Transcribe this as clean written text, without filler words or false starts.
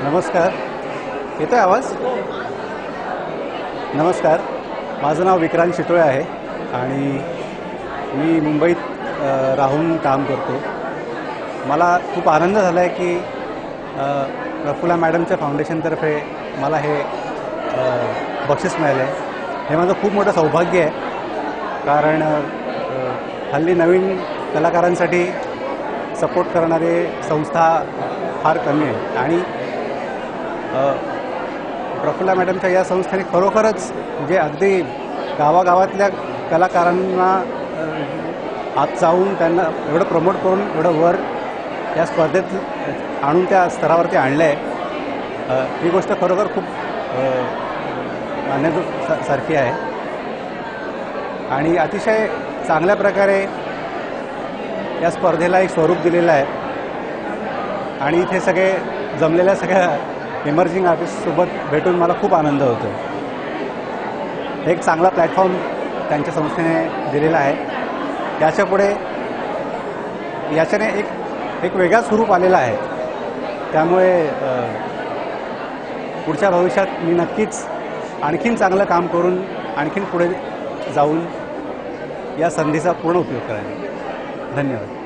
नमस्कार, येतोय आवाज? नमस्कार, माझं नाव विक्रांत शितोळे आहे आणि मी मुंबईत राहून काम करतो. मला खूप आनंद झाला आहे की प्रफुल्ला मॅडमच्या फाउंडेशनतर्फे मला हे बक्षीस मिळालं आहे. हे माझं खूप मोठं सौभाग्य आहे, कारण हल्ली नवीन कलाकारांसाठी सपोर्ट करणारे संस्था फार कमी आहे आणि प्रफुल्ला मॅडमच्या या संस्थेने खरोखरच म्हणजे अगदी गावागावातल्या कलाकारांना आत जाऊन त्यांना एवढं प्रमोट करून एवढं वर या स्पर्धेत आणून त्या स्तरावरती आणलं आहे. ही गोष्ट खरोखर खूप मानण्यासारखी आहे आणि अतिशय चांगल्या प्रकारे या स्पर्धेला एक स्वरूप दिलेलं आहे आणि इथे सगळे जमलेल्या सगळ्या इमर्जिंग आर्टिस्टसोबत भेटून मला खूप आनंद होतो. एक चांगला प्लॅटफॉर्म त्यांच्या संस्थेने दिलेला आहे. याच्यापुढे याच्याने एक वेगळा स्वरूप आलेला आहे. त्यामुळे पुढच्या भविष्यात मी नक्कीच आणखीन चांगलं काम करून आणखीन पुढे जाऊन या संधीचा पूर्ण उपयोग करेन. धन्यवाद.